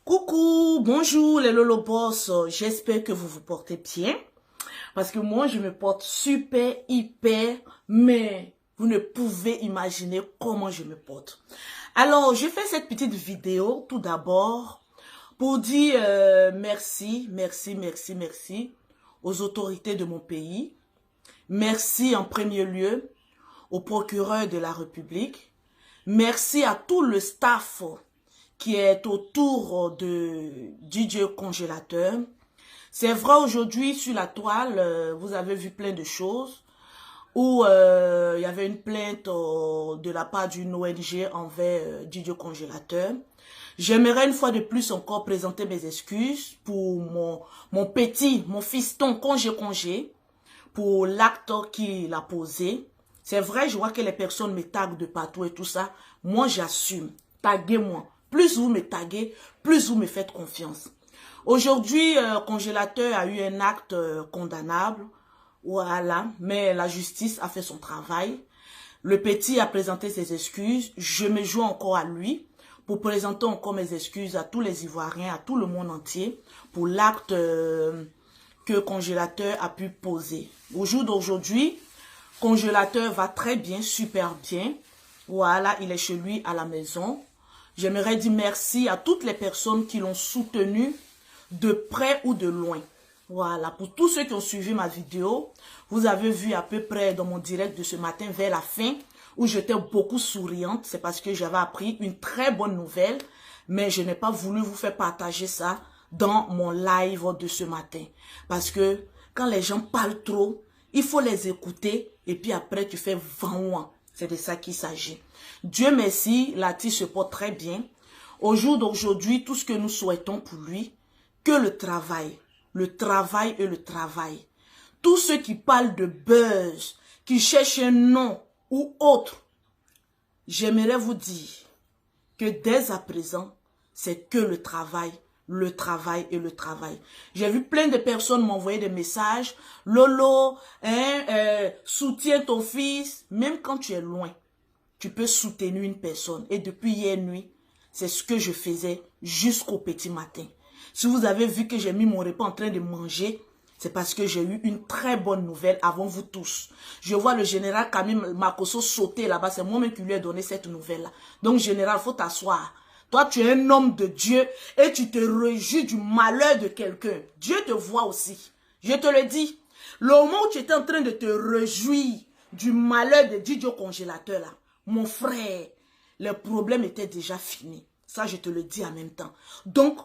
Coucou, bonjour les Lolo Boss, j'espère que vous vous portez bien. Parce que moi je me porte super, hyper, mais vous ne pouvez imaginer comment je me porte. Alors je fais cette petite vidéo tout d'abord pour dire merci aux autorités de mon pays. Merci en premier lieu au procureur de la République. Merci à tout le staff qui est autour de DJ Congélateur. C'est vrai, aujourd'hui, sur la toile, vous avez vu plein de choses où il y avait une plainte de la part d'une ONG envers DJ Congélateur. J'aimerais une fois de plus encore présenter mes excuses pour mon fiston congé, pour l'acte qu'il a posé. C'est vrai, je vois que les personnes me taguent de partout et tout ça. Moi, j'assume. Taguez-moi. Plus vous me taguez, plus vous me faites confiance. Aujourd'hui, Congélateur a eu un acte condamnable. Voilà, mais la justice a fait son travail. Le petit a présenté ses excuses. Je me joins encore à lui pour présenter encore mes excuses à tous les Ivoiriens, à tout le monde entier, pour l'acte que Congélateur a pu poser. Au jour d'aujourd'hui, Congélateur va très bien, super bien. Voilà, il est chez lui à la maison. J'aimerais dire merci à toutes les personnes qui l'ont soutenu de près ou de loin. Voilà, pour tous ceux qui ont suivi ma vidéo, vous avez vu à peu près dans mon direct de ce matin vers la fin, où j'étais beaucoup souriante. C'est parce que j'avais appris une très bonne nouvelle, mais je n'ai pas voulu vous faire partager ça dans mon live de ce matin. Parce que quand les gens parlent trop, il faut les écouter et puis après tu fais vent. C'est de ça qu'il s'agit. Dieu merci, Lati se porte très bien. Au jour d'aujourd'hui, tout ce que nous souhaitons pour lui, que le travail et le travail. Tous ceux qui parlent de buzz, qui cherchent un nom ou autre, j'aimerais vous dire que dès à présent, c'est que le travail et le travail. J'ai vu plein de personnes m'envoyer des messages. Lolo, soutiens ton fils. Même quand tu es loin, tu peux soutenir une personne. Et depuis hier nuit, c'est ce que je faisais jusqu'au petit matin. Si vous avez vu que j'ai mis mon repas en train de manger, c'est parce que j'ai eu une très bonne nouvelle avant vous tous. Je vois le général Camille Makosso sauter là-bas. C'est moi-même qui lui ai donné cette nouvelle-là. Donc, général, il faut t'asseoir. Toi, tu es un homme de Dieu et tu te réjouis du malheur de quelqu'un. Dieu te voit aussi. Je te le dis. Le moment où tu étais en train de te réjouir du malheur de DJ Congélateur, là, mon frère, le problème était déjà fini. Ça, je te le dis en même temps. Donc,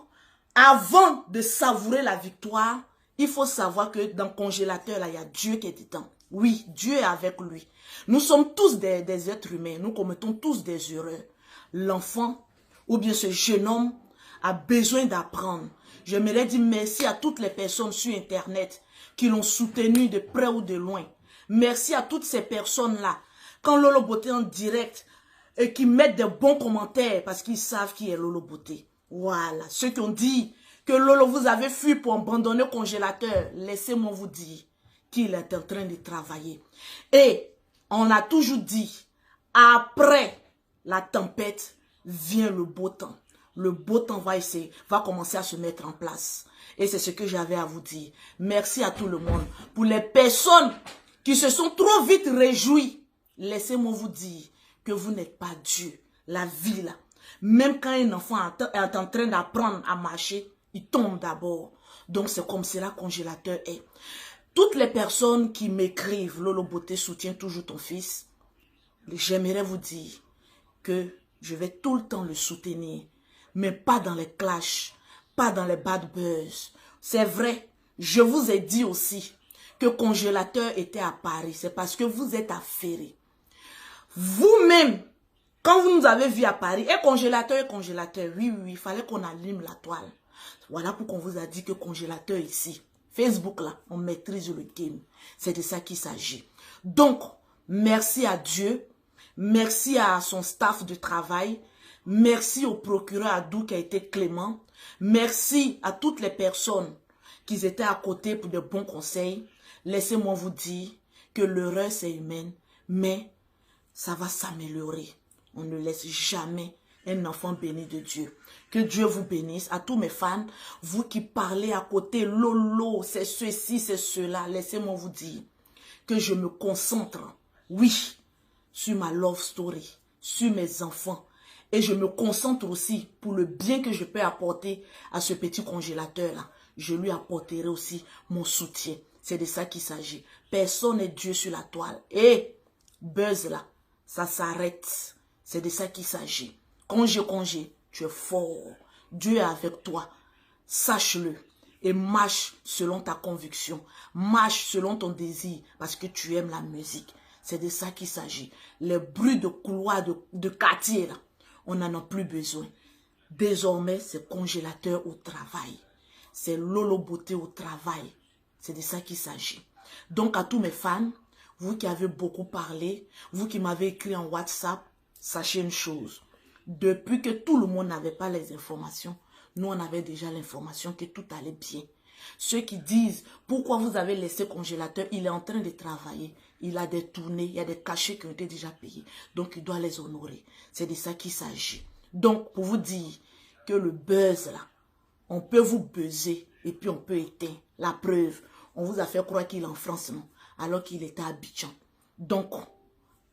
avant de savourer la victoire, il faut savoir que dans le congélateur, là, il y a Dieu qui est dedans. Oui, Dieu est avec lui. Nous sommes tous des êtres humains. Nous commettons tous des erreurs. L'enfant, ou bien ce jeune homme, a besoin d'apprendre. J'aimerais dire merci à toutes les personnes sur Internet qui l'ont soutenu de près ou de loin. Merci à toutes ces personnes-là. Quand Lolo Beauté en direct, et qui mettent de bons commentaires parce qu'ils savent qui est Lolo Beauté. Voilà, ceux qui ont dit que Lolo vous avez fui pour abandonner le congélateur, laissez-moi vous dire qu'il est en train de travailler. Et on a toujours dit, après la tempête vient le beau temps. Le beau temps va commencer à se mettre en place. Et c'est ce que j'avais à vous dire. Merci à tout le monde. Pour les personnes qui se sont trop vite réjouies, laissez-moi vous dire que vous n'êtes pas Dieu. La vie là. Même quand un enfant est en train d'apprendre à marcher, il tombe d'abord. Donc c'est comme cela congélateur est. Toutes les personnes qui m'écrivent, Lolo Beauté soutient toujours ton fils, j'aimerais vous dire que je vais tout le temps le soutenir. Mais pas dans les clashs, pas dans les bad buzz. C'est vrai, je vous ai dit aussi que congélateur était à Paris. C'est parce que vous êtes affairés. Vous-même, quand vous nous avez vu à Paris, et congélateur, oui, il fallait qu'on allume la toile. Voilà pourquoi on vous a dit que congélateur ici, Facebook là, on maîtrise le game. C'est de ça qu'il s'agit. Donc, merci à Dieu, merci à son staff de travail, merci au procureur Adou qui a été clément, merci à toutes les personnes qui étaient à côté pour de bons conseils. Laissez-moi vous dire que l'erreur c'est humaine, mais ça va s'améliorer. On ne laisse jamais un enfant béni de Dieu. Que Dieu vous bénisse. À tous mes fans, vous qui parlez à côté, lolo, c'est ceci, c'est cela. Laissez-moi vous dire que je me concentre, oui, sur ma love story, sur mes enfants. Et je me concentre aussi pour le bien que je peux apporter à ce petit congélateur-là. Je lui apporterai aussi mon soutien. C'est de ça qu'il s'agit. Personne n'est Dieu sur la toile. Et buzz là, ça s'arrête. C'est de ça qu'il s'agit. Congé, tu es fort. Dieu est avec toi. Sache-le. Et marche selon ta conviction. Marche selon ton désir. Parce que tu aimes la musique. C'est de ça qu'il s'agit. Les bruits de couloir, de quartier là, on n'en a plus besoin. Désormais, c'est congélateur au travail. C'est Lolo Beauté au travail. C'est de ça qu'il s'agit. Donc à tous mes fans, vous qui avez beaucoup parlé, vous qui m'avez écrit en WhatsApp, sachez une chose. Depuis que tout le monde n'avait pas les informations, nous on avait déjà l'information que tout allait bien. Ceux qui disent, pourquoi vous avez laissé congélateur, il est en train de travailler. Il a des tournées, il y a des cachets qui ont été déjà payés. Donc il doit les honorer. C'est de ça qu'il s'agit. Donc pour vous dire que le buzz là, on peut vous buzzer et puis on peut éteindre. La preuve, on vous a fait croire qu'il est en France, non? Alors qu'il était à Abidjan. Donc,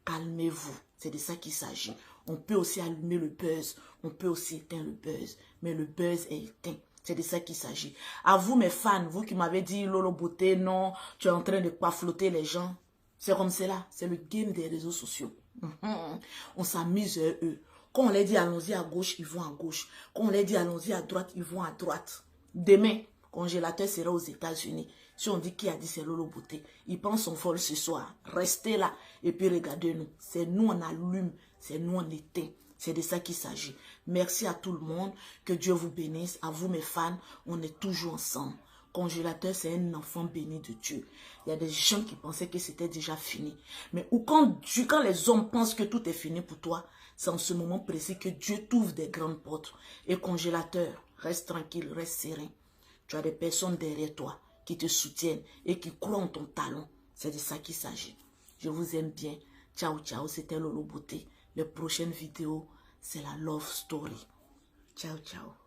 calmez-vous. C'est de ça qu'il s'agit. On peut aussi allumer le buzz. On peut aussi éteindre le buzz. Mais le buzz est éteint. C'est de ça qu'il s'agit. À vous, mes fans, vous qui m'avez dit, Lolo Beauté, non, tu es en train de pas flotter les gens. C'est comme cela. C'est le game des réseaux sociaux. On s'amuse eux. Quand on les dit allons-y à gauche, ils vont à gauche. Quand on les dit allons-y à droite, ils vont à droite. Demain, congélateur sera aux États-Unis. Si on dit qui a dit c'est Lolo Beauté, il prend son vol ce soir. Restez là et puis regardez-nous. C'est nous on allume, c'est nous on éteint. C'est de ça qu'il s'agit. Merci à tout le monde. Que Dieu vous bénisse. À vous mes fans, on est toujours ensemble. Congélateur, c'est un enfant béni de Dieu. Il y a des gens qui pensaient que c'était déjà fini. Mais quand les hommes pensent que tout est fini pour toi, c'est en ce moment précis que Dieu t'ouvre des grandes portes. Et congélateur, reste tranquille, reste serein. Tu as des personnes derrière toi qui te soutiennent et qui croient en ton talent. C'est de ça qu'il s'agit. Je vous aime bien. Ciao, ciao. C'était Lolo Beauté. Les prochaines vidéos, c'est la love story. Ciao, ciao.